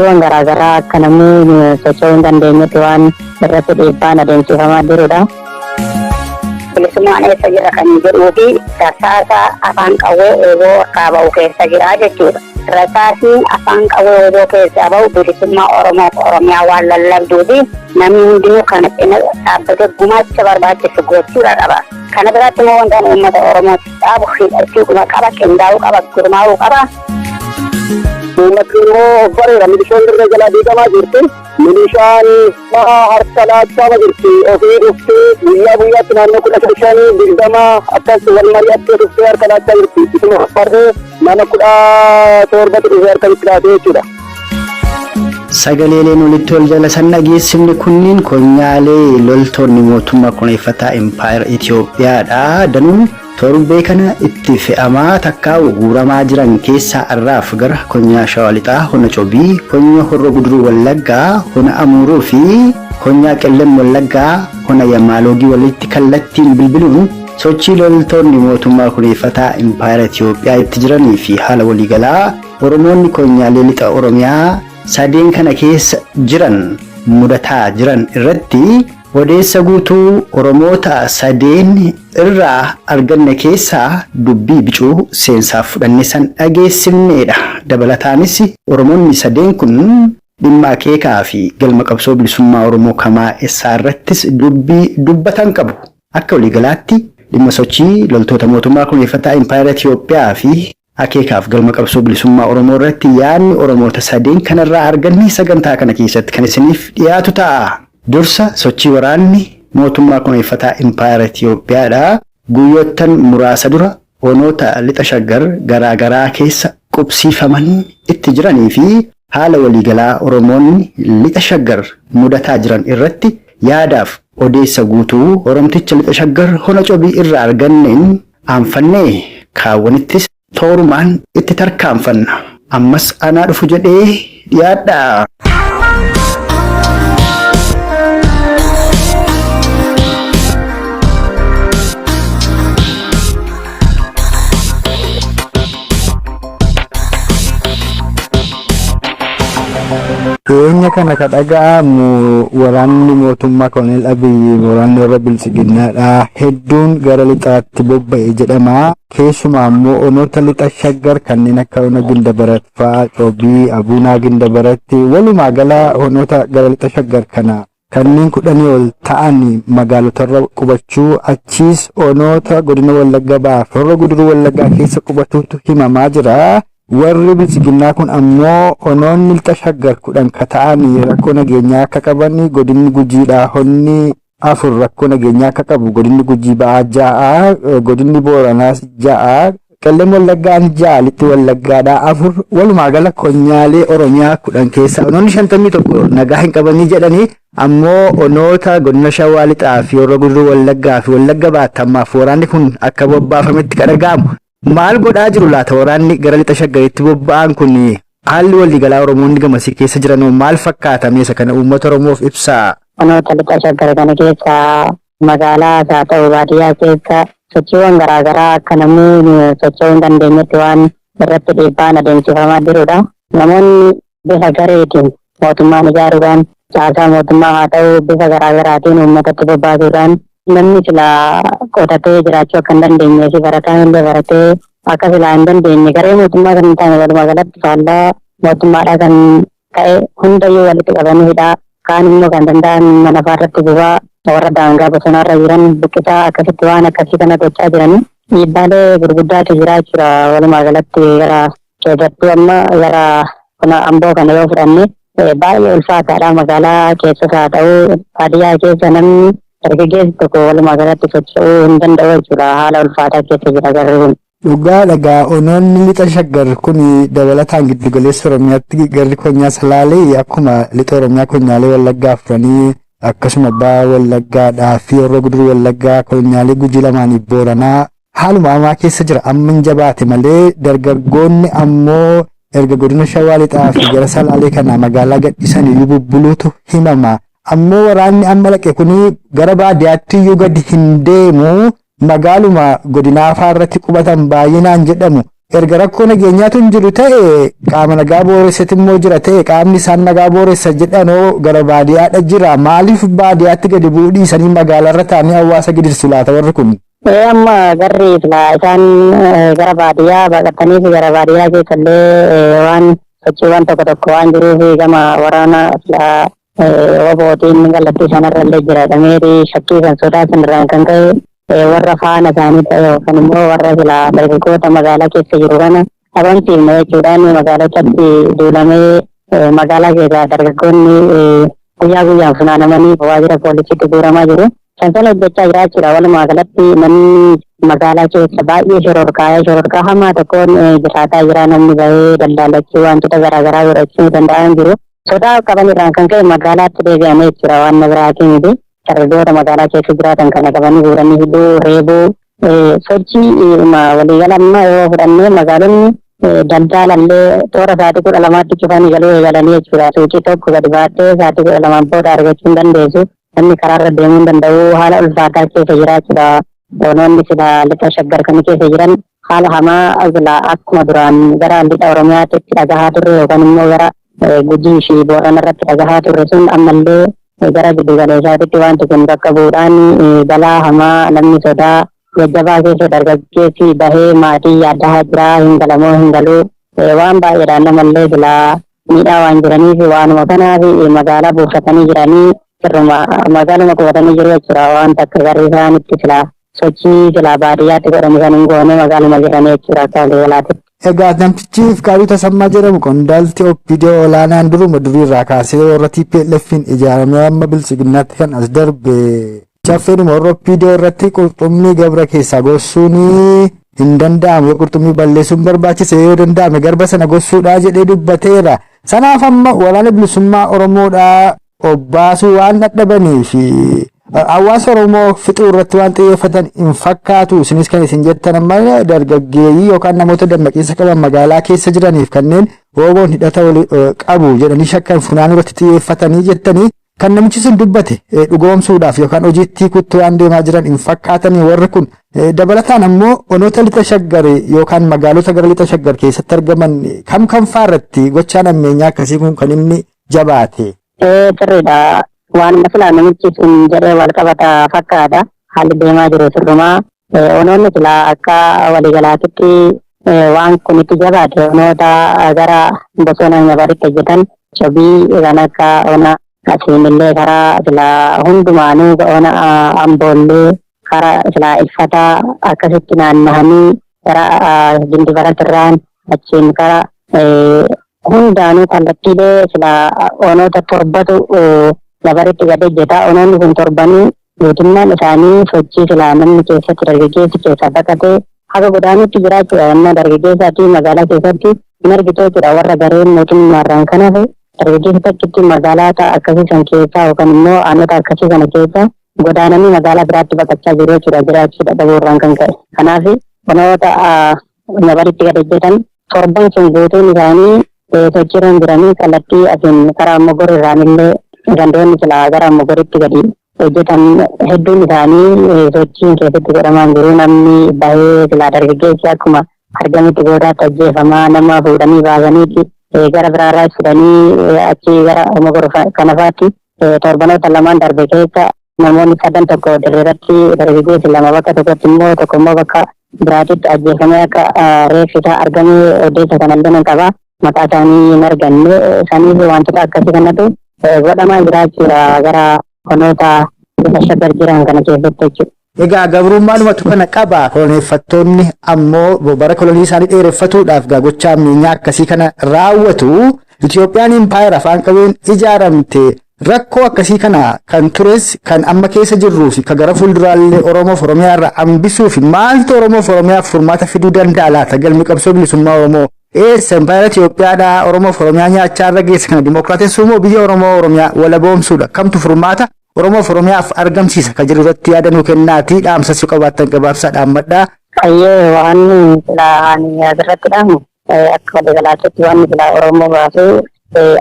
Waan garaagaraa akka namni socho'uu hin dandeenyetti waan irratti dhiibbaan adeemsifamaa jirudha. Bilisummaan eessa jira kan jedhuu fi rasaasa afaan qawwee eeboo akka ba'u keessa jira jechuudha. Rasaasni afaan qawwee eeboo keessaa ba'u bilisummaa Oromoo fi Oromiyaa waan lallabduu fi namni hundinuu kana cina dhaabbatee gumaacha barbaachisu gochuudha qaba. Kana biraatti immoo wantaan uummata Oromootti dhaabu hidhachuu qaba, qindaa'uu qaba, gurmaa'uu qaba. Uummatni immoo bareeda milishaan irra jalaa diigamaa jirti. Milishaan harka laachaa jirti. Ofii dhuftee guyyaa guyyaatti naannoo 15-20 akkas wal mari'attee dhuftee harka laachaa jirti. Isuma farree nama 17 dhufee harka itti laatee jechuudha. Sagaleeleen walitti ol jalasan dhageessifni kunniin konyaalee loltoonni mootummaa kuneeffataa Empire Itoophiyaadha. Danuun torbee kana itti fe'amaa takkaa guuramaa jiran keessaa irraaf gara konyaa Shawaa Lixaa, Hona Cobii, Konyaa Horroo Guduruu Wallaggaa, Hona Amuuruu fi Konyaa Qellem Wallaggaa, Hona Yamaaloogii walitti kallattiin bilbiluun sochii loltoonni mootummaa kuneeffataa Empire Itoophiyaa itti jiranii fi haala waliigalaa Oromoonni konyaalee lixa Oromiyaa sadeen kana keessa jiran mudataa jiran irratti odeessa guutuu Oromoota sadeen irraa arganne keessaa dubbii bicuu seensaaf fudhanne san dhageessifneedha. Dabalataanis Oromoonni sadeen kun dhimma akeekaa fi galma qabsoo bilisummaa Oromoo kamaa isaa irrattis dubbii dubbatan qabu. Akka waliigalaatti dhimma sochii loltoota mootummaa kuneeffataa Empire Itoophiyaa fi akeekaaf galma qabsoo bilisummaa Oromoo irratti yaadni Oromoota sadeen kanarraa arganne sagantaa kana keessatti kan isiniif dhiyaatu ta'a. Dursa sochii waraanni mootummaa kuneeffataa Empire Itoophiyaadha. Guyyoottan muraasa dura onoota lixa shaggar garaagaraa keessa qubsiifaman itti jiranii fi haala waliigalaa Oromoonni lixa shaggar mudataa jiran irratti yaadaaf odeessa guutuu Oromticha lixa shaggar Hona Cobii irraa arganneen aanfannee kaawwanittis toorumaan itti tarkaanfanna. Ammas anaa dhufu jedhee dhiyaadha. Keenya kana ka dhaga'amu waraanni mootummaa Koloneel Abiyyi waraanni warra bilchiginnaadha hedduun gara lixaatti bobba'e jedhama. Keessumaa immoo onoota lixa shaggar kanneen akka Hona Gindabarat fa'aa, Cobii, Abuunaa Gindabaratti walumaa gala onoota gara lixa shaggar kana kanneen 10 ol ta'an magaalotarra qubachuu achiis onoota godina Wallaggaa ba'aa Horroo Guduruu Wallaggaa keessa qubatuutu himamaa jira. Warri bilchiginnaa kun ammoo onoonni lixa shaggar 10 ka ta'an rakkoo nageenyaa akka qaban godinni Gujiidha. Honni 4 rakkoo nageenyaa akka qabu godinni Gujii ba'aa 6, godinni Booranaas 6, Qellem Wallaggaan 6, lixi Wallaggaadha 4. Walumaa gala konyaalee Oromiyaa 10 keessa onoonni 51 nagaa hin qabanii jedhanii ammoo onoota godina Shawaa Lixaa fi Horroo Guduruu Wallaggaa fi Wallagga Baatamaaf waraanni kun akka bobbaafametti kan dhaga'amu. Maal godhaa jiru laata waraanni gara lixa shaggaritti bobba'an kun? Haalli waliigalaa Oromoonni gamasii keessa jiran maal fakkaata? Meesa kana uummata Oromoof ibsaa. Onoota lixa shaggar kana keessa magaalaa haa ta'u baadiyyaa keessa sochiiwwan garaagaraa akka namni socho'uu hin dandeenyetti waan irratti dhiibbaan adeemsifamaa jirudha. Namoonni bifa gareetiin mootummaan ijaaruudhaan caasaa mootummaa haa ta'u bifa garaagaraatiin uummatatti bobbaasuudhaan namni silaa qotatee jiraachuu akka hin dandeenyee fi barataan illee baratee akka silaa hin dandeenye garee mootummaa kan hin taane walumaa galatti faallaa mootummaadhaa kan ta'e hundayyuu walitti qabanii hidhaa kaan immoo kan danda'an mana faarratti gubaa warra daangaa bosonaarra jiran buqqisaa akkasitti waan akkasii kana gochaa jiranii dhiibbaalee gurguddaatu jira jechuudha. Walumaa galatti gara keessattuu amma gara Amboo kana yoo fudhanne baay'ee ulfaataadha. Magaalaa keessas haa ta'u baadiyyaa keessa namni dargaggeessi tokko walumaa galatti socho'uu hin danda'u jechuudha. Haala ulfaataa keessa jira garri kun. Dhugaa dhagaa onoonni lixa shaggar kun dabalataan giddugaleessa Oromiyaatti garri konyaa Salaalee akkuma lixa Oromiyaa konyaalee Wallaggaa furanii akkasuma Ba'aa Wallaggaadhaa fi Horroo Guduruu Wallaggaa konyaalee Gujii lamaaniif Booranaa haaluma hamaa keessa jira. Amma hin jabaate malee dargaggoonni ammoo erga godina Shawaa Lixaa fi gara Salaalee kana magaalaa gadhiisanii bubbuluutu himama. Ammoo waraanni amma laqe kuni gara baadiyyaatti iyyuu gadi hin deemu magaaluma godina Afaa irratti qubatan baay'inaan jedhamu erga rakkoo nageenyaatu hin jiru ta'e qaama nagaa booressatti immoo jira ta'e qaamni isaan nagaa booressa jedhanoo gara baadiyyaadha jira. Maaliif baadiyyaatti gadi bu'uu dhiisanii magaalaarra taa'anii hawaasa gidirsu laata warri kun? Amma garri isaan gara baadiyyaa baqatanii fi gara baadiyyaa keessallee waan sochiiwwan tokko tokko waan jiruuf gama waraana obootiin kallattii sanarrallee jira dhameeri shakkii kan sodaatan irraan kan ka'e warra faana isaanii ta'e yookaan immoo warra dargaggoota magaalaa keessa jiru kana dhabamsiifne jechuudhaan magaalotatti duulamee magaalaa keessaa dargaggoonni guyyaa guyyaan funaanamanii waajjira poolisiitti guuramaa jiru. Kan sana hojjechaa jiraachuudha. Walumaa galatti namni magaalaa keessa baay'ee shororkaa hamaa tokkoon jiraataa jira. Namni bahee daldaalachuu wantoota garaagaraa godhachuu danda'an jiru. Sodaa qaban irraan kan ka'e magaalaatti deebi'anii jechuudha. Waan biraatii miti. Dargaggoota magaalaa keessa jiraatan kana qabanii guuranii hidhuu, reebuu, sochii waliigalammaa yoo fudhannee magaalonni daldaalallee toora sa'aatii 12tti cufanii galuu eegalanii jechuudha. Suuqii tokko gadi baattee sa'aatii 12 booda argachuu hin dandeessu. Namni karaarra deemuu hin danda'u haala ulfaataa keessa jiraachuudha. Namoonni lixa shaggar kan keessa jiran haala hamaa akkuma duraan gara lixa Oromiyaatti itti dhagahaa turre yookaan immoo gara Gujii fi Boorana irratti dhagahaa turre sun ammallee gara giddu galeessaatti wanti kun bakka bu'uudhaan balaa hamaa namni sodaa jajjabaa keessa dargaggeessi bahee maatii yaaddaa jira hin galamoo hin galuu waan baay'eedhaan namallee miidhaa waan jiraniif waanuma kanaaf magaalaa buufatanii jiranii magaaluma qubatanii jiru jechuudha. Waan takka garri isaanitti sochii baadiyyaatti godhamu kan hin goone magaaluma jiranii jechuudha akka waliigalaatti. Egaa namtichi Fiqaaduu Tasammaa jedhamu qondaaltii OPDO olaanaan duruma duriirraa kaasee warra TPLF'n ijaaramee amma bilchiginnaatti kan as darbe caffeenuma warra OPDO irratti qurxummii gabra keessaa gossuun hin danda'amu. Qurxummii balleessuun barbaachise yoo danda'ame garba sana gossuudhaa jedhee dubbateera. Sanaaf amma waraana bilisummaa Oromoodhaa obbaasuu waan dadhabaniif hawaasa Oromoo fixuu irratti waan xiyyeeffatan hin fakkaatu. Isinis kan isin jettan amma dargaggeeyyii yookaan namoota dammaqiinsa qaban magaalaa keessa jiraniif kanneen Oboon hidhata qabu jedhanii shakkan funaanuu irratti xiyyeeffatanii jettanii kan namichi sun dubbate dhugoomsuudhaaf yookaan hojiitti kuttoo waan deemaa jiran hin fakkaatanii warri kun. Dabalataan ammoo onoota lixa shaggar yookaan magaalota gara lixa shaggar keessatti argaman kam faarratti gochaan ammeenyaa akkasii kun kan inni jabaate. Sirriidha. Waan masalaa namichi sun jedhee wal qabata fakkaata. Haalli deemaa jiru sirrumaa. Onoonni akka waliigalaatti waan kun itti jabaate onoota gara bosona nyabaritti hojjetan cobii kan akka ona asiinillee karaa hundumaanuu ona amboollee karaa ilfataa akkasitti naanna'anii gara gindibaratti achiin karaa hundaanuu kallattiilee onoota torbatu labaritti gad hojjeta. Onoonni kun torbanii guutummaan isaanii sochii namni keessatti dargaggeessi keessaa baqatee haga godaanutti jiraachuudha. Amma dargaggeessaatii magaalaa keessatti hin argitu jechuudha. Warra gareen mootummaarraan kanaaf dargaggeessi takkitti magaalaa akkasii san keessaa yookaan immoo aanota akkasii kana keessa godaananii magaalaa biraatti baqachaa jiru jechuudha. Jiraachuu dadhabuurraan kan ka'e. Kanaaf onoota labaritti gad hojjetan torban sun guutuun isaanii sochiirran jiranii kallattii asiin karaa Mogor irraanillee gandoonni gara Mogoritti gadi hojjetan hedduun isaanii sochiin keessatti godhamaan jiru. Namni bahee dargaggeessi akkuma argametti goodaatti ajjeefamaa nama fuudhanii baasaniiti gara biraarraa fidanii achi gara Mogor kanafaatti torbanoota lamaan darbe keessa namoonni 3 tokko dirreeratti dargaggeessi 2 bakka tokkotti immoo tokko immoo bakka biraatitti ajjeefamee akka reeffisaa argamee odeessa kanallee nan qaba. Maqaa isaanii hin arganne saniif wantoota akkasii kanatu godhamaa jiraachuudha gara onoota shaggar jiran kana keessatti jechuudha. Egaa gabrummaadhumatu kana qaba. Koloneeffattoonni ammoo bara kolonii isaanii dheereffatuudhaaf gochaa ammeenyaa akkasii kana raawwatu. Itoophiyaan impaayera afaan qabeen ijaaramte rakkoo akkasii kana kan tures kan amma keessa jirruu fi kan gara fuulduraallee Oromoof Oromiyaa irraa hambisuuf maaltu Oromoof Oromiyaaf furmaata fiduu danda'a laata? Galmi qabsoo bilisummaa Oromoo impaayera Itoophiyaadhaa Oromoof Oromiyaa nyaachaa irra geesse kana dimokiraatessuu moo biyya Oromiyaa walaboomsuudha? Kamtu furmaata Oromoof Oromiyaaf argamsiisa kan jiru irratti yaada kennaatii dhaamsas yoo qabaattan gabaabsaa dhaammadhaa. Qayyee waan asirratti dhaamu akka waliigalaatti waan Oromoo baasu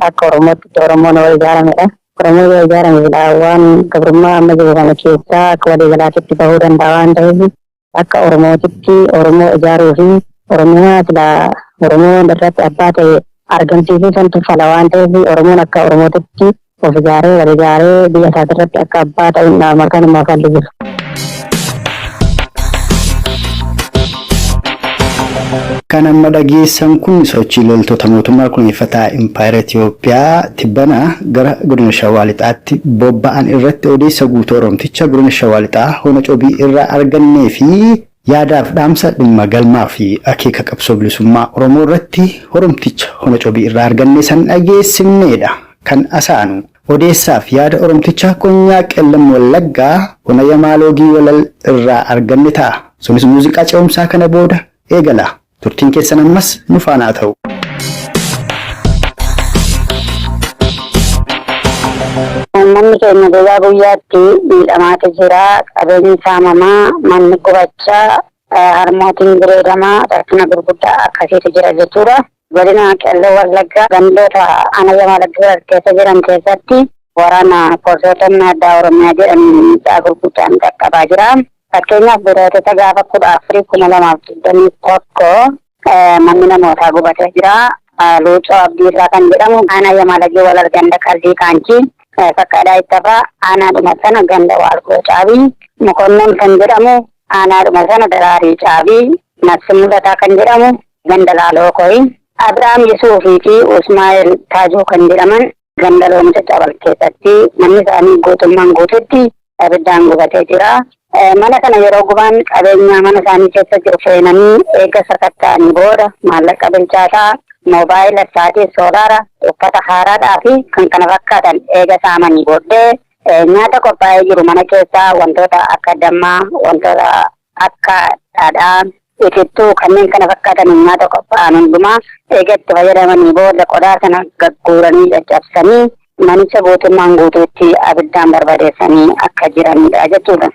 akka Oromootti Oromoon wal ijaaramedha. Oromoo yoo ijaarame waan gabrummaa amma jiru kana keessaa akka waliigalaatti bahuu danda'a waan ta'eef akka Oromootitti Oromoo ijaaruu fi Oromiyaa sila Oromoon irratti abbaa ta'e argamsiisuu santu fala waan ta'eef Oromoon akka Oromootitti of ijaaree wal ijaaree biyya isaati irratti akka abbaa ta'uun dhaama kanuma falli jiru. Kan amma dhageessan kun sochii loltoota mootummaa kunuunfataa Impaayera Itoophiyaa tibbana gara godina Shawaa Lixaatti bobba'an irratti odeessa guutuu Oromticha godina Shawaa Lixaa Hona Cobii irraa argannee fi yaadaaf dhaamsa dhimma galmaa fi akeeka qabsoo bilisummaa Oromoo irratti Oromticha Hona Cobii irraa argannee san dhageessifneedha. Kan asaanu odeessaaf yaada Oromticha Konyaa Qellam Wallaggaa Hona Yamaaloogii Walal irraa arganne ta'a. Sunis muuziqaa ce'umsaa kana booda eegala. Turtiin keessan ammas nu faana ta'u. Namni keenya guyyaa guyyaatti miidhamaatu jira. Qabeenyi saamamaa, manni gubachaa, harmootiin bireedamaa, rakkina gurguddaa akkasiitu jira jechuudha. Godina Qellem Wallaggaa gandoota Hona Yamaaloogii keessa jiran keessatti waraana poolisootonni addaa Oromiyaa jedhanii miidhaa gurguddaan qaqqabaa jira. Fakkeenyaaf birootota gaafa 14/2021 manni namootaa gubatee jira. Luucoo Abdiirraa kan jedhamu Hona Yamaaloogii Walal ganda Qalbii Kaankii Fakkaadaa Ittafaa aanaadhuma sana ganda Waalqoo Caabii Mokonnon kan jedhamu aanaadhuma sana Daraarii Caabii Massi Mulataa kan jedhamu ganda Laaloo Koyi Abiraam Yesuufii fi Usmaa'eel Taajuu kan jedhaman ganda Loomisa Cabal keessatti manni isaanii guutummaan guututti abiddaan gubatee jira. Mana kana yeroo gubaan qabeenya mana isaanii keessa jiru seenanii eega sakatta'anii booda maallaqa bilchaataa moobaayila saatii soolaara uffata haaraadhaa fi kan kana fakkaatan eega saamanii booddee nyaata qophaa'ee jiru mana keessaa wantoota akka dammaa wantoota akka dhadhaa itittuu kanneen kana fakkaatan nyaata qophaa'an hundumaa eega itti fayyadamanii booda qodaa sana gagguuranii caccabsanii manicha guutummaan guutuutti abiddaan barbadeessanii akka jiranidha jechuudha.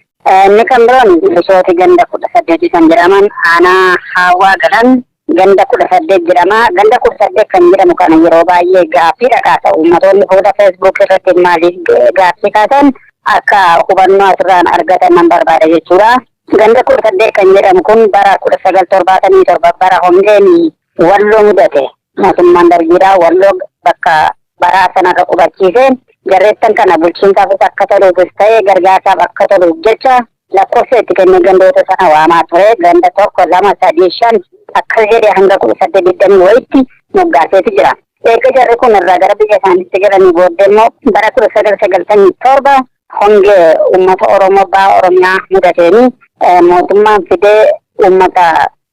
Inni kan biroon milishooti ganda 18 kan jedhaman aanaa Haawaa Galan ganda 18 jedhama. Ganda 18 kan jedhamu kana yeroo baay'ee gaaffiidha kaasa. Uummattoonni fuula Facebook irratti maaliif gaaffii kaasan akka hubannoo asirraan argatan nan barbaada jechuudha. Ganda 18 kan jedhamu kun bara 1977 bara hongeen Walloo mudate. Mootummaan Dargiidhaa Walloo bakka baraa sanarra qubachiise. Jarreettan kana bulchiinsaafis akka toluufis ta'ee gargaarsaaf akka toluuf jecha lakkoofsa itti kennee gandoota sana waamaa ture. Ganda 1 2 3 5 akka jedhee hanga 1820 moggaaseetu jira. Eega jarri kun irraa gara biyya isaaniitti galanii booddee immoo bara 1997 hongee uummata Oromoo baha Oromiyaa mudateeni mootummaan fidee uummata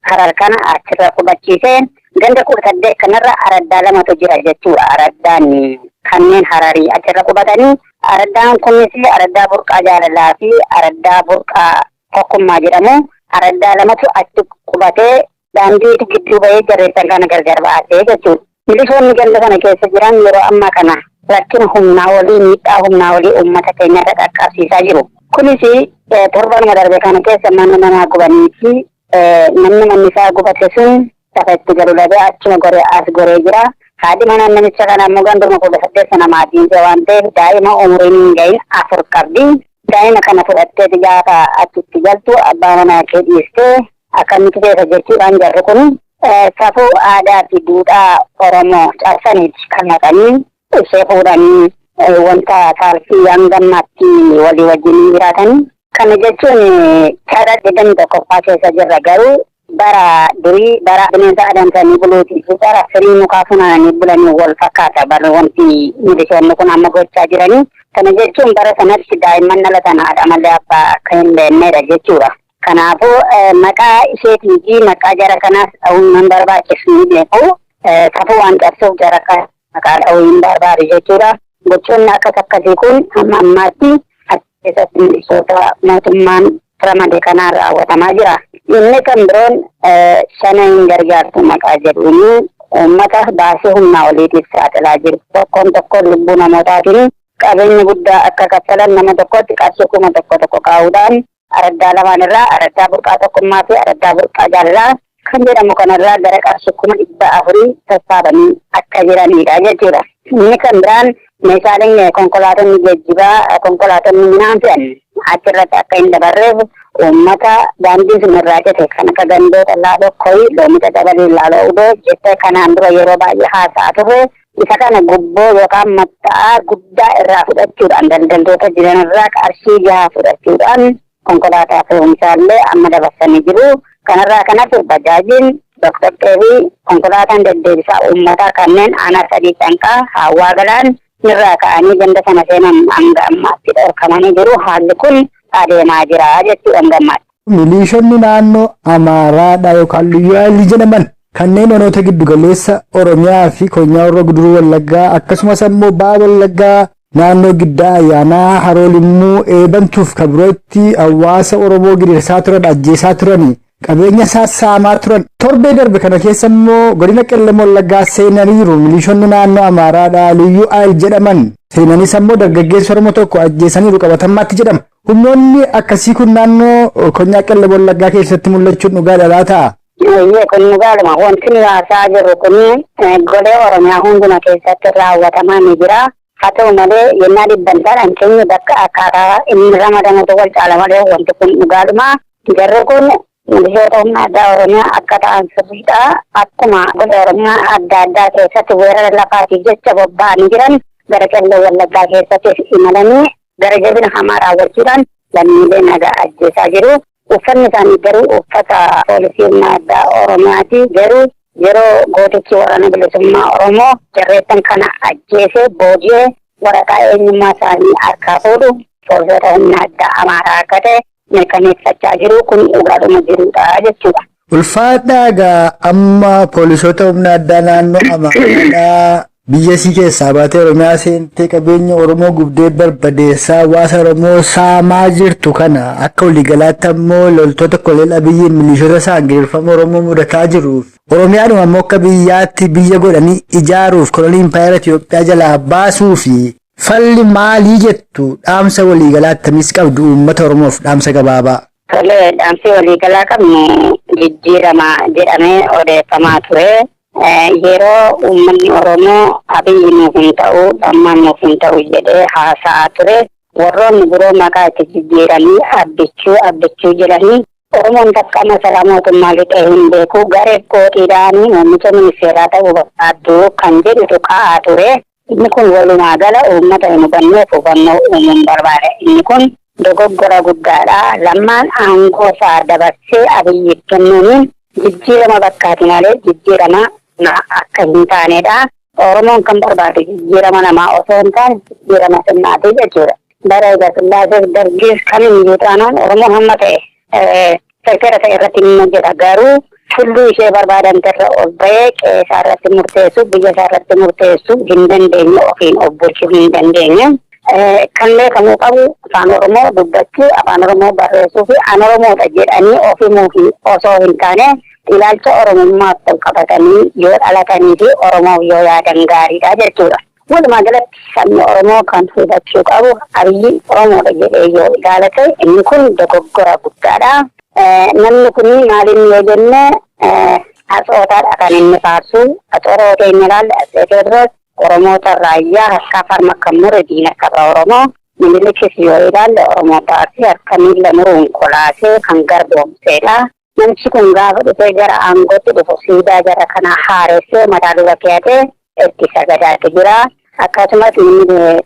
Harar kana achirra qubachiisee ganda 18 kanarra araddaa lamatu jira jechuudha. Araddaan kanneen Hararii achirra qubatanii araddaan kunis araddaa burqaa jaalalaa fi araddaa burqaa tokkummaa jedhamu. Araddaa lamatu achi qubatee daandiitu gidduu bahee jarreessan kana gargar baasee jechuudha. Milishoonni ganda kana keessa jiran yeroo ammaa kana rakkina humnaa olii miidhaa humnaa olii uummata keenyarra qaqqabsiisaa jiru. Kunis torbanuma darbe kana keessa manni namaa gubanii fi namni manni isaa gubate sun lafa itti galu dhabee achuma goree as goree jira. Haadhi mana namicha kana ammoo ganduma 18 sana maatiin waan ta'eef daa'ima umuriin hin gahin 4 qabdi. Daa'ima kana fudhattee gaafa achitti galtu abbaa manaa kee dhiistee akkamitti beeka jechuudhaan jarri kun safuu aadaa fi duudhaa Oromoo cabsaniiti kan naqanii ishee fuudhanii wanta saalfii hangammaatti walii wajjin jiraatanii. Kana jechuun karaa 21ffaa keessa jirra garuu bara durii bara bineensa adamsanii buluutii fi bara firii mukaa funaananii bulanii wal fakkaata barri wanti milishoonni kun amma gochaa jiranii. Kana jechuun bara sanatti daa'imman dhalatan haadha malee abbaa akka hin beeknedha jechuudha. Kanaafuu maqaa isheetii fi maqaa jara kanaas dha'uun nan barbaachisu ni beeku. Safuu waan cabsuuf jara kana maqaa dha'uu hin barbaadu jechuudha. Gochoonni akkas akkasii kun amma ammaatti keessatti milishoota mootummaan ramade kanaan raawwatamaa jira. Inni kan biroon shana hin gargaartu maqaa jedhuun uummata baasii humnaa oliitiif saaxilaa jiru. Tokkoon lubbuu namootaatiin qabeenya guddaa akka kaffalan nama tokkotti qarshii 1,000 kaa'uudhaan araddaa lamaan irraa araddaa burqaa tokkummaa fi araddaa burqaa jaalalaa kan jedhamu kanarraa gara qarshii 400 sassaabanii akka jiranidha jechuudha. Inni kan biraan meeshaaleen konkolaatonni geejjibaa konkolaatonni minaan fe'an achirratti akka hin dabarreef ummata daandii sunirraa jete kan akka gandoota laaloo koyi loomita dabalii laaloo udoo jettee kanaan dura yeroo baay'ee haasa'aa turre isa kana gubboo yookaan maxxaa guddaa irraa fudhachuudhaan daldaltoota jiranirraa qarshii jaha fudhachuudhaan konkolaataa fe'umsaallee amma dabarsanii jiru. Kanarraa kanas bajaajiin doktordee fi konkolaataan deddeebisaa uummataa kanneen aanaa sadii canqaa hawaa galaan irraa ka'anii ganda sana seenan hanga ammaatti dhorkamanii jiru. Haalli kun adeemaa jira jechuudha gammaadha. Miliishonni naannoo Amaaraadhaa yookaan Liyyuu Haayilii jedhaman kanneen onoota giddugaleessa Oromiyaa fi Konyaa Horroo Guduruu Wallaggaa akkasumas ammoo Ba'a Wallaggaa naannoo Giddaa Ayyaanaa Haroo Limmuu Eebantuuf kabirootti hawaasa Oromoo gidirsaa turan ajjeesaa turani. Qabeenya sassaamaa turan torbee darbe kana keessa immoo godina Qellem Wallaggaa seenaniiru. Miliishonni naannoo Amaaraadhaa Liyyuu Haayil jedhaman seenanis ammoo dargaggeessa Oromoo tokko ajjeesaniiru qabatamaatti jedhama. Humnoonni akkasii kun naannoo Konyaa Qellem Wallaggaa keessatti mul'achuun dhugaadha laata? Kun dhugaadhuma. Wanti nuyi haasaa jirru kun golee Oromiyaa hunduma keessatti raawwatamaa ni jira. Haa ta'u malee yennaa dhibbantaadhaan keenya bakka akkaataa inni ramadamutu wal caala malee wanti kun dhugaadhuma. Jarri kun milishoota humna addaa Oromiyaa akka ta'an sirriidha. Akkuma golee Oromiyaa adda addaa keessatti weerara lafaatiif jecha bobba'anii jiran gara Qellem Wallaggaa keessattis imalanii gara jabina hamaa raawwachuudhaan lammiilee nagaa ajjeesaa jiru. Uffanni isaanii garuu uffata poolisii humna addaa Oromiyaati. Garuu yeroo gootichi waraana bilisummaa Oromoo jarreettan kana ajjeesee booji'ee waraqaa eenyummaa isaanii harkaa fuudhu poolisoota humna addaa Amaaraa akka ta'e mirkaneeffachaa jiru. Kun dhugaadhuma jirudha jechuudha. Ulfaadhaagaa amma poolisoota humna addaa naannoo Amaaraadhaa biyya isii keessaa baatee Oromiyaa seentee qabeenya Oromoo gubdee barbadeessaa hawaasa Oromoo saamaa jirtu kana akka waliigalaatti ammoo loltoota koloneel Abiyyiin milishoota isaan giriirfama Oromoo mudataa jiruuf Oromiyaadhuma ammoo akka biyyaatti biyya godhanii ijaaruuf kolonii impaayera Itoophiyaa jalaa baasuu fi falli maalii jettu dhaamsa waliigalaatti qabdu uummata Oromoof dhaamsa gabaabaa. Tolee, dhaamsi waliigalaa qabnu jijjiirama jedhamee odeeffamaa ture. Yeroo uummanni Oromoo Abiyyi nuuf hin ta'u, dhammaan nuuf hin ta'u jedhee haasa'aa ture. Warroonni biroo maqaa itti jijjiiranii abbichuu jedhanii Oromoon takka masaraa mootummaa lixee hin beeku gareef gootiidhaanii muummicha ministeeraa ta'uu barbaaddu kan jedhutu ka'aa ture. Inni kun walumaa gala uummata hin hubanneef hubannoo uumuun barbaada. Inni kun dogoggora guddaadha. Lammaan aangoo isaa dabarsee Abiyyiif kennuun jijjiirama bakkaati malee jijjiirama akka hin taanedha. Oromoon kan barbaadu jijjiirama namaa osoo hin taane jijjiirama sirnaati jechuudha. Bara Sillaasee dargis kamiyyuu taanaan Oromoon hamma ta'e sektera ta'e irratti ni hojjeta. Garuu fuulduu ishee barbaadan irra ol ba'ee qe'ee irratti murteessu, biyya isaa irratti murteessu hin dandeenye, ofiin of bulchuu hin dandeenye. Kan beekamuu qabu afaan Oromoo dubbachuu, afaan Oromoo barreessuu fi an Oromoodha jedhanii ofii osoo hin taane ilaalcha Oromummaaf ol qabatanii yoo dhalatanii fi Oromoof yoo yaadan gaariidha jechuudha. Walumaa galatti sabni Oromoo kan hubachuu qabu Abiyyi Oromoodha jedhee yoo ilaalate inni kun dogoggora guddaadha. Namni kun maaliin yoo jenne hatsootaadha kan inni faarsu. Hatsooroo keenya ilaalle Aseeteerroos Oromoota raayyaa harkaa farma kan mure diina qaba Oromoo. Minilikis yoo ilaalle Oromoo taasise harka miila muruun kolaasee kan garboomseedha. Namichi kun gaafa dhufee gara aangootti dhufu siidaa jara kana haaressee mataa dura keeyatee itti sagadaatti jira. Akkasumas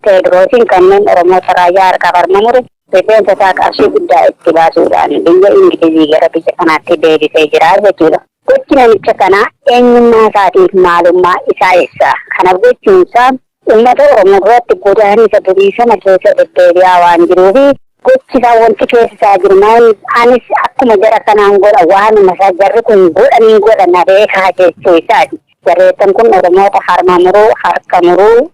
Teediroosiin kanneen Oromoota raayyaa harkaa farma mure rifeensa isaa qarshii guddaa itti baasuudhaan biyya Ingilizii gara biyya kanaatti deebisee jira jechuudha. Gochi namicha kanaa eenyummaa isaatiif maalummaa isaa eessa? Kanaaf jechuunsaa uummata Oromoo biratti godaanisa durii sana keessa deddeebi'aa waan jiruufi gochi isaa wanti keessa isaa jiru maal anis akkuma jara kanaan godha waanuma isaa jarri kun godhanii godhana beekaa jechuu isaati. Jarreettan kun Oromoota harma muruu, harka muruu,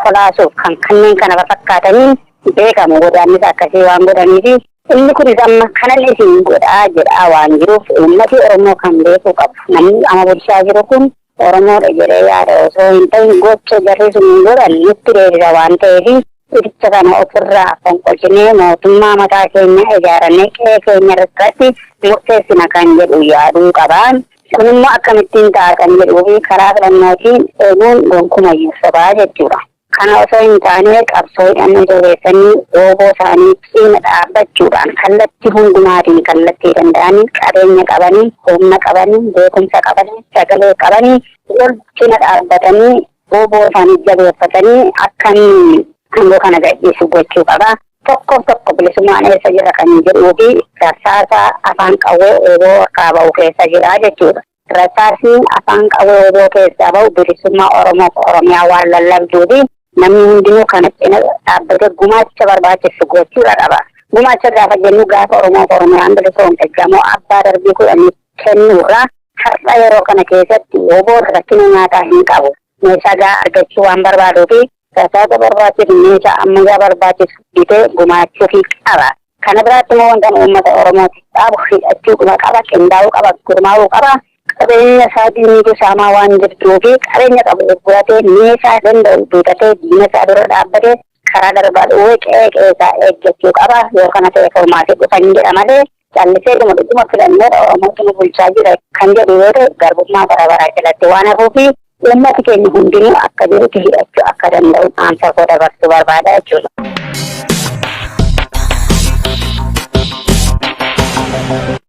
kolaasuuf kan kanneen kana fakkaataniin beekamu godaannisa akkasii waan godhaniifi inni kunis amma kanan isin godhaa jedhaa waan jiruuf uummati Oromoo kan beekuu qabu. Namni ama bulchaa jiru kun Oromoodha jedhee yaada osoo hin ta'in gocha jarri sun hin godhan nutti deebisa waan ta'eefi ibsa kana ofirraa fonqolchinee mootummaa mataa keenya ijaarannee qe'ee keenya irratti murteessina kan jedhu yaaduu qabaan. Kunimmoo akkamittiin ta'a kan jedhuu fi karaa filannootiin eeguun gonkumayyuu sobaa jechuudha. kana osoo hin taane qabsoo hidhannoo jabeessanii ooboo isaanii cina dhaabbachuudhaan kallattii hundumaatiin kallattii danda'anii qabeenya qabanii humna qabanii beekumsa qabanii sagalee qabanii wal cina dhaabbatanii ooboo isaanii jabeeffatanii akkanii hangoo kana gadhiisu gochuu qaba. Tokko bilisummaan eessa jira kan jedhuu fi rasaasa afaan qawwee ooboo harkaa bahu keessa jira jechuudha. Rasaasni afaan qawwee ooboo keessaa bahu bilisummaa Oromoo Oromiyaa waan lallabduu fi namni hundinuu kana cina dhaabbatee gumaacha barbaachisu gochuudha qaba. Gumaacha gaafa jennu gaafa Oromoo Oromiyaan bilisoomte gamoo abbaa darbii kudhanii kennuurraa har'a yeroo kana keessatti ooboo rakkina nyaataa hin qabu. Meeshaa gahaa argachuu waan barbaaduu fi rasaasa barbaachisu meeshaa ammayyaa barbaachisu bitee gumaachuu qaba. Kana biraatti immoo wanta uummata Oromootiif dhaabu hidhachuu qaba, qindaa'uu qaba, gurmaa'uu qaba. Qabeenya isaatii miidhuu saamaa waan jirtuu fi qabeenya qabu gurguratee meeshaa danda'u bitatee diina isaa dura dhaabbatee karaa darbaa qe'ee isaa eeggachuu qaba. Yoo kana ta'e furmaatee dhufan jedha malee callisee dhuma filannoo Oromootu bulchaa jira kan jedhu yoo ta'e garbummaa barabaraa jalatti waan hafuufi uummati keenya hundinuu akka jirutti hidhachuu akka danda'u dhaamsa koo dabarsuu barbaada jechuudha.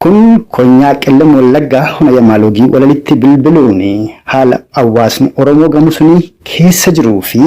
Kun konyaa qellem Wallaggaa hona Yamaalogii walalitti bilbiluun haala hawaasni Oromoo gamu suni keessa jiruu fi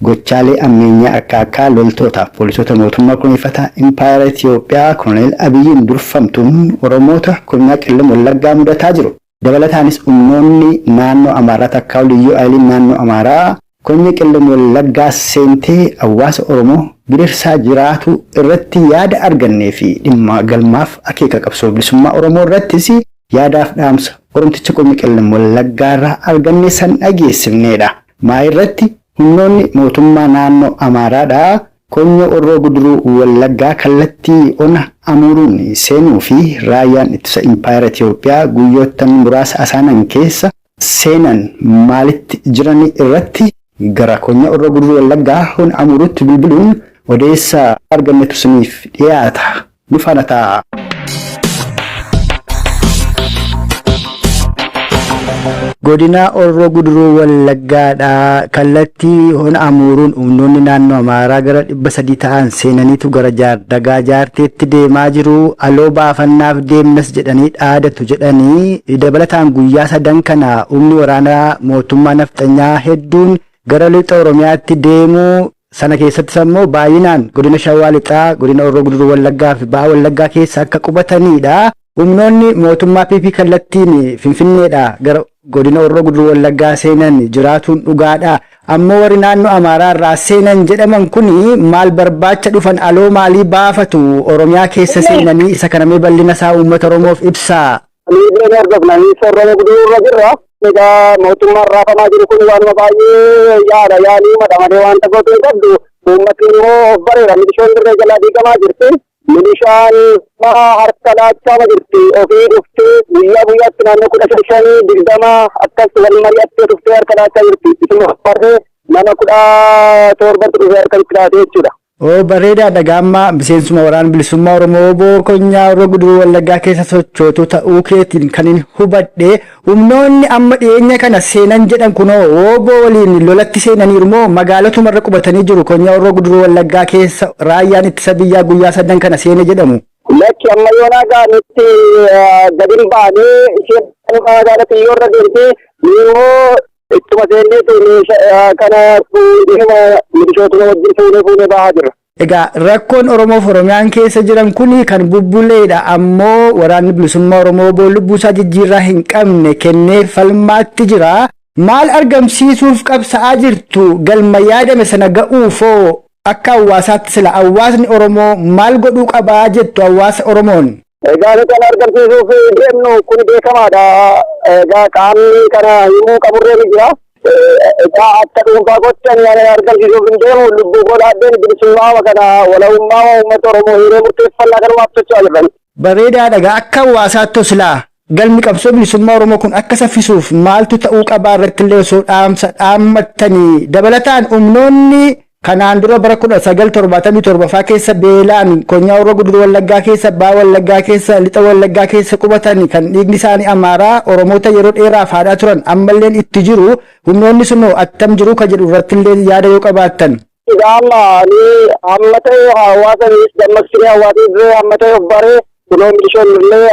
gochaalee ammeenyaa akka loltootaaf poolisoota mootummaa kunuunfataa Impaayera Itiyoophiyaa Koloneel Abiyyiin durfamtuun Oromoota konyaa qellem Wallaggaa mudataa jiru. Dabalataanis humnoonni naannoo Amaaraa takkaa liyyuu ayiliin naannoo Amaaraa konyaa qellem Wallaggaa seentee hawaasa Oromoo bidirsaa jiraatu irratti yaada argannee fi dhimma galmaaf akeeka qabsoo bilisummaa Oromoo irrattis yaadaaf dhaamsa Oromticha konyaa qellem Wallaggaa irraa argannee san dhageessifneedha. Maa irratti humnoonni mootummaa naannoo Amaaraadhaa konyaa Orroo Guduruu Wallaggaa kallattii ona amuruun seenuu fi raayyaan ittisa Impaayera Itiyoophiyaa guyyoottan muraasa asaanan keessa seenan maalitti jiran irratti gara konyaa Orroo Guduruu Wallaggaa hona amuruutti bilbiluun odeessaa argannetu siniif dhiyaata. Nufaana ta'a. Godina Orroo Guduruu Wallaggaadhaa kallattii hona amuruun humnoonni naannoo Amaaraa gara 300 ta'an seenaniitu gara jaardagaa jaarteetti deemaa jiru. Aloo baafannaaf deemnas jedhanii dhaadatu jedhanii dabalataan guyyaa 3 kana humni waraanaa mootummaa nafxanyaa hedduun gara lixa Oromiyaatti deemuu sana keessatti immoo baay'inaan godina Shawaa Lixaa, godina Orroo Guduruu Wallaggaa fi Bahaa Wallaggaa keessa akka qubatanidha. Humnoonni mootummaa PP kallattiin Finfinneedha gara godina Orroo Guduruu Wallaggaa seenan jiraatuun dhugaadha. Ammoo warri naannoo Amaaraa irraa seenan jedhaman kuni maal barbaacha dhufan aloo maalii baafatu Oromiyaa keessa seenanii isa kanamee bal'ina isaa uummata Oromoof ibsaa. Egaa mootummaan raafamaa jiru kun waanuma baay'ee yaalii madhamadee waan ta'eef qabdu uummatni immoo of bareera milishoon dirree jalaa diigamaa jirti. Milishaan harka laachaa jirti ofii dhuftee guyyaatti naannoo 15-20 akkas wal mari'attee dhuftee harka laachaa jirti. Isuma barree nama 17 dhufee harka itti laatee jechuudha. Bareedaadha gaamma miseensuma waraana bilisummaa Oromoo obbo Konyaa Orroo Guduruu Wallaggaa keessa sochootu ta'uu keetiin kan hin hubadhe humnoonni amma dhiyeenya kana seenan jedhan kunoo obbo waliin lolatti seenaniiru moo magaalotumarra qubatanii jiru Konyaa Orroo Guduruu Wallaggaa keessa raayyaan ittisa biyyaa guyyaa 3 kana seene jedhamu. Lakki amma yoonaa gaanitti gadin baanee isheen magaalatti xiyyoorra deemtee immoo ittuma seenneetu kana milishootuma wajjin fuunee bahaa jira. Egaa rakkoon Oromoof Oromiyaan keessa jiran kuni kan bubbuleedha ammoo waraanni bilisummaa Oromoo boo lubbuusaa jijjiirraa hin qabne kennee falmaatti jira. Maal argamsiisuuf qabsa'aa jirtu galma yaadame sana ga'uufoo akka hawaasaatti sila hawaasni Oromoo maal godhuu qabaa jettu hawaasa Oromoon? Egaa kan argamsiisuuf deemnu kun beekamaadha. Egaa qaamni kana himuu qaburree ni jira. Egaa akka dhuunfaa gochan argamsiisuuf hin deemu lubbuu godhaaddeen bilisummaa kana wala'ummaa uummata Oromoo hiree murteeffannaa kanumaaf socho'aa jiran. Bareedaadha akka hawaasaatti silaa galmi qabsoo bilisummaa Oromoo kun akka saffisuuf maaltu ta'uu qabaa irratti illee osoo dhaamsa dhaammattanii dabalataan humnoonni kanaan dura bara 1977 faa keessa beelaan konyaa Horroo Guduruu Wallaggaa keessa Baha Wallaggaa keessa Lixa Wallaggaa keessa qubatan kan dhiigni isaanii Amaaraa Oromoota yeroo dheeraaf haadhaa turan ammallee itti jiru humnoonni sunoo attam jiru ka jedhu irratti illee yaada yoo qabaattan. Amma ni amma ta'e hawaasanis dammaqsinee hawaasni amma ta'e of baree kunoo milishoonni illee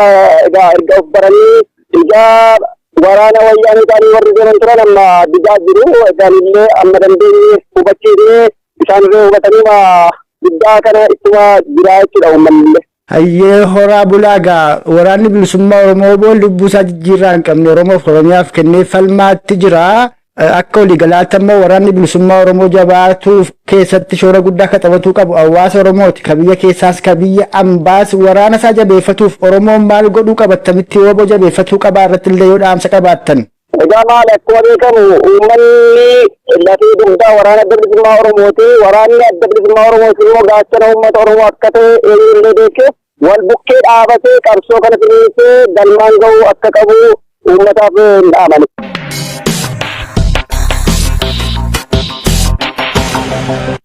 egaa erga of baranii egaa waraana wayyaanii ta'anii warri deeman turan amma didaa jiru egaan illee amma dandeenye hubachiifnee isaanirree hubatanii diddaa kana ittuma jiraa jechuudha uummanni. Hayyee horaa bulaagaa waraanni bilisummaa Oromoo boon lubbuu isaa jijjiirraa hin qabne Oromoof Oromiyaaf kennee falmaatti jira. Akka waliigalaatti ammoo waraanni bilisummaa Oromoo jabaatuuf keessatti shoora guddaa akka taphatuu qabu hawaasa Oromooti. Ka biyya keessaas ka biyya ambaas waraana isaa jabeeffatuuf Oromoon maal godhuu qaba attamitti yoo jabeeffatuu qabaa irratti illee yoo dhaamsa qabaattan. Egaa maal akkuma beekamu uummanni lafee dugdaa waraana adda bilisummaa Oromooti. Waraanni adda bilisummaa Oromooti immoo gaachana uummata Oromoo akka ta'e eenyullee beekee wal bukkee dhaabatee qabsoo kana finiinsee galmaan ga'uu akka qabu uummataaf hin dhaamani.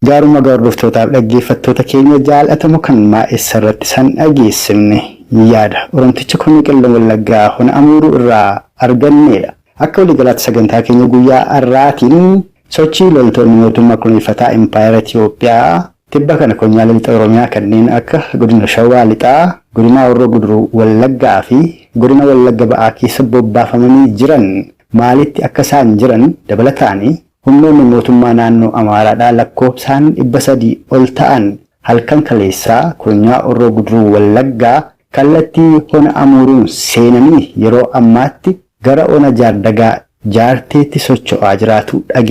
Gaaruma hordoftootaaf dhaggeeffattoota keenya jaalatamu kan maa'essa irratti san dhageessifne yaada Oromticha Konyaa Qellem Wallaggaa Hona Amuuruu irraa argannedha. Akka waliigalaatti sagantaa keenya guyyaa har'aatiin sochii loltoonni mootummaa kunuunfataa Impaayera Itoophiyaa tibba kana konyaalee lixa Oromiyaa kanneen akka godina Shawaa Lixaa, godina Horroo Guduruu Wallaggaa fi godina Wallagga Ba'aa keessa bobbaafamanii jiran maalitti akka isaan jiran dabalataanii humnoonni mootummaa naannoo Amaaraadhaa lakkoofsaan 300 ol ta'an halkan kaleessaa konyaa Horroo Guduruu Wallaggaa kallattii Hona Amuuruun seenanii yeroo ammaatti gara Ona Jaardagaa jaarteetti socho'aa jiraatu